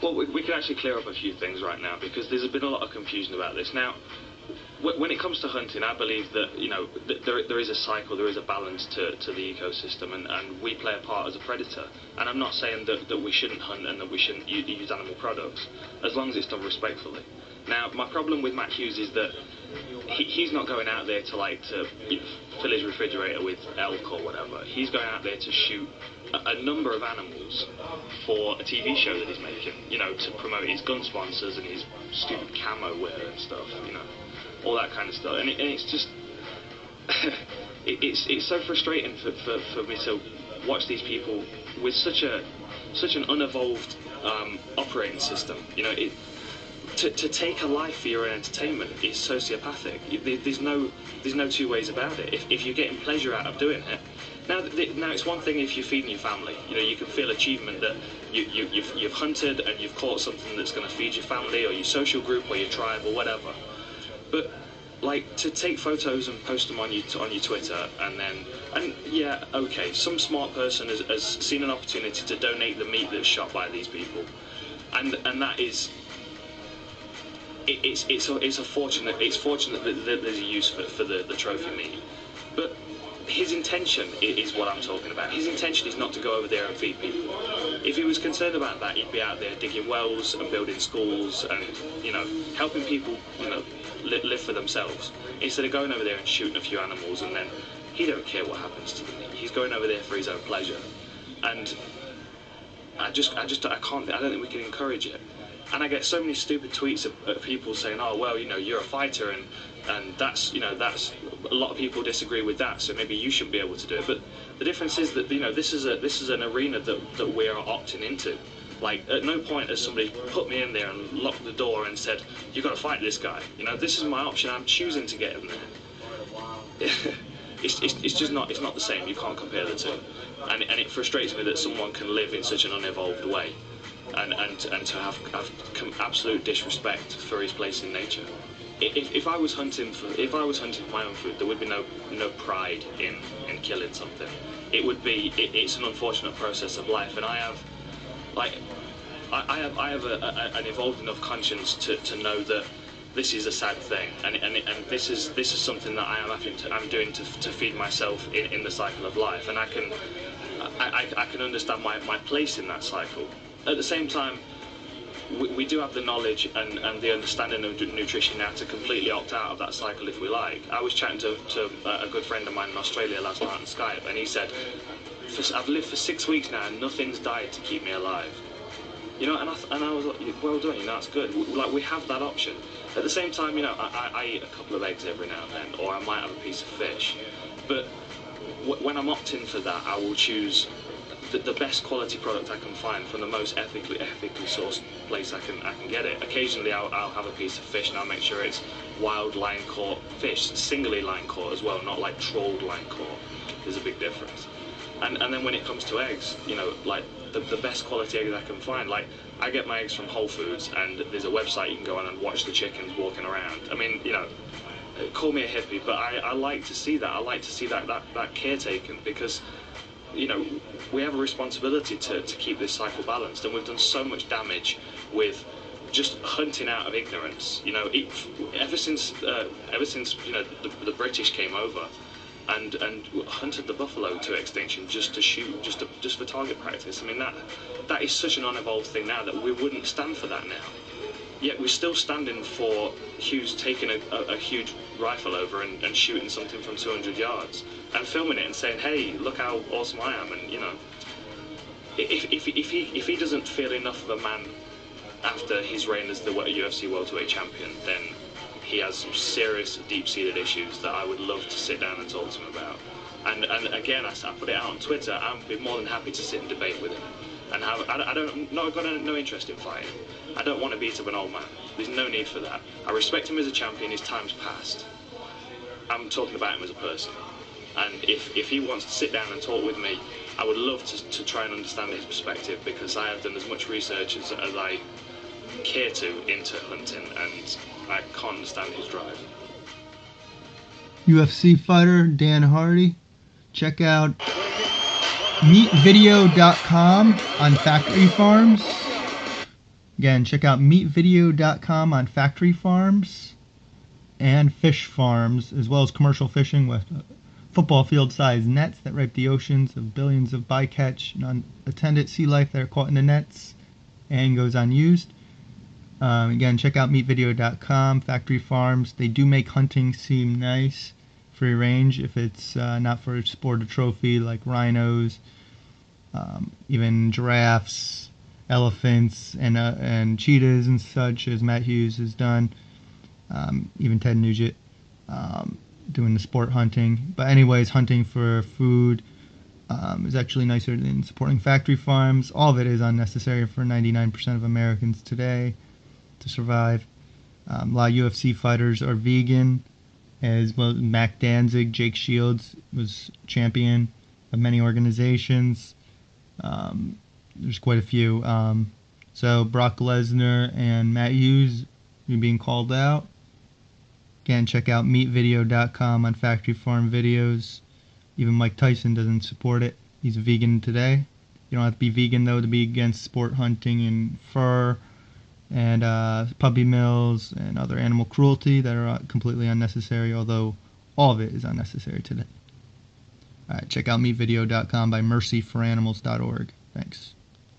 Well, we can actually clear up a few things right now, because there's been a lot of confusion about this. Now, when it comes to hunting, I believe that, you know, there is a cycle, there is a balance to the ecosystem, and we play a part as a predator. And I'm not saying that we shouldn't hunt and that we shouldn't use animal products, as long as it's done respectfully. Now, my problem with Matt Hughes is that he's not going out there to fill his refrigerator with elk or whatever. He's going out there to shoot a number of animals for a TV show that he's making, you know, to promote his gun sponsors and his stupid camo wear and stuff, you know, all that kind of stuff. And it's just, it's so frustrating for me to watch these people with such an unevolved operating system. You know, to take a life for your own entertainment is sociopathic. There's no two ways about it. If you're getting pleasure out of doing it, now it's one thing if you're feeding your family. You know, you can feel achievement that you've hunted and you've caught something that's going to feed your family or your social group or your tribe or whatever. But like, to take photos and post them on your Twitter, and yeah, okay, some smart person has seen an opportunity to donate the meat that's shot by these people, and that is. It's fortunate that there's a use for the trophy meat, but his intention is what I'm talking about. His intention is not to go over there and feed people. If he was concerned about that, he'd be out there digging wells and building schools and, you know, helping people, you know, live for themselves, instead of going over there and shooting a few animals, and then he don't care what happens to the meat. He's going over there for his own pleasure, and I don't think we can encourage it. And I get so many stupid tweets of people saying, oh, well, you know, you're a fighter, and that's, you know, that's, a lot of people disagree with that, so maybe you shouldn't be able to do it. But the difference is that, you know, this is an arena that we are opting into. Like, at no point has somebody put me in there and locked the door and said, you've got to fight this guy. You know, this is my option, I'm choosing to get in there. It's just not, it's not the same. You can't compare the two. And it frustrates me that someone can live in such an unevolved way. And to have absolute disrespect for his place in nature. If I was hunting for my own food, there would be no pride in killing something. It would be it's an unfortunate process of life, and I have an evolved enough conscience to know that this is a sad thing, and this is something that I'm doing to feed myself in the cycle of life, and I can understand my place in that cycle. At the same time, we do have the knowledge and the understanding of nutrition now to completely opt out of that cycle if we like. I was chatting to a good friend of mine in Australia last night on Skype, and he said, I've lived for 6 weeks now and nothing's died to keep me alive. You know, and I was like, well done, you know, that's good. Like, we have that option. At the same time, you know, I eat a couple of eggs every now and then, or I might have a piece of fish. But when I'm opting for that, I will choose the best quality product I can find from the most ethically sourced place I can get it. Occasionally I'll have a piece of fish and I'll make sure it's wild line caught fish, singly line caught as well, not like trawled line caught. There's a big difference. And then when it comes to eggs, you know, like the best quality eggs I can find, like I get my eggs from Whole Foods, and there's a website you can go on and watch the chickens walking around. I mean, you know, call me a hippie, but I like to see that. I like to see that care taken, because, you know, we have a responsibility to keep this cycle balanced, and we've done so much damage with just hunting out of ignorance. You know, ever since you know the British came over and hunted the buffalo to extinction just to shoot, just for target practice. I mean, that is such an unevolved thing now that we wouldn't stand for that now. Yet we're still standing for Hughes taking a huge rifle over and shooting something from 200 yards and filming it and saying, hey, look how awesome I am. And, you know, if he doesn't feel enough of a man after his reign as the UFC welterweight champion, then he has some serious, deep-seated issues that I would love to sit down and talk to him about. And again, I put it out on Twitter. I'd be more than happy to sit and debate with him. And I've got no interest in fighting. I don't want to beat up an old man. There's no need for that. I respect him as a champion. His time's past. I'm talking about him as a person. And if he wants to sit down and talk with me, I would love to try and understand his perspective, because I have done as much research as I care to into hunting, and I can't understand his drive. UFC fighter Dan Hardy. Check out meatvideo.com on factory farms. Again, check out meatvideo.com on factory farms and fish farms, as well as commercial fishing with football field-sized nets that rape the oceans of billions of bycatch and unattended sea life that are caught in the nets and goes unused. Again, check out meatvideo.com, factory farms. They do make hunting seem nice, free range, if it's not for sport or trophy, like rhinos, even giraffes, elephants, and cheetahs and such, as Matt Hughes has done. Even Ted Nugent doing the sport hunting. But anyways, hunting for food is actually nicer than supporting factory farms. All of it is unnecessary for 99% of Americans today to survive. A lot of UFC fighters are vegan, as well as Mac Danzig. Jake Shields was champion of many organizations. There's quite a few. So Brock Lesnar and Matt Hughes are being called out. Again, check out meatvideo.com on factory farm videos. Even Mike Tyson doesn't support it. He's a vegan today. You don't have to be vegan, though, to be against sport hunting and fur and puppy mills and other animal cruelty that are completely unnecessary, although all of it is unnecessary today. All right, check out meatvideo.com by mercyforanimals.org. Thanks.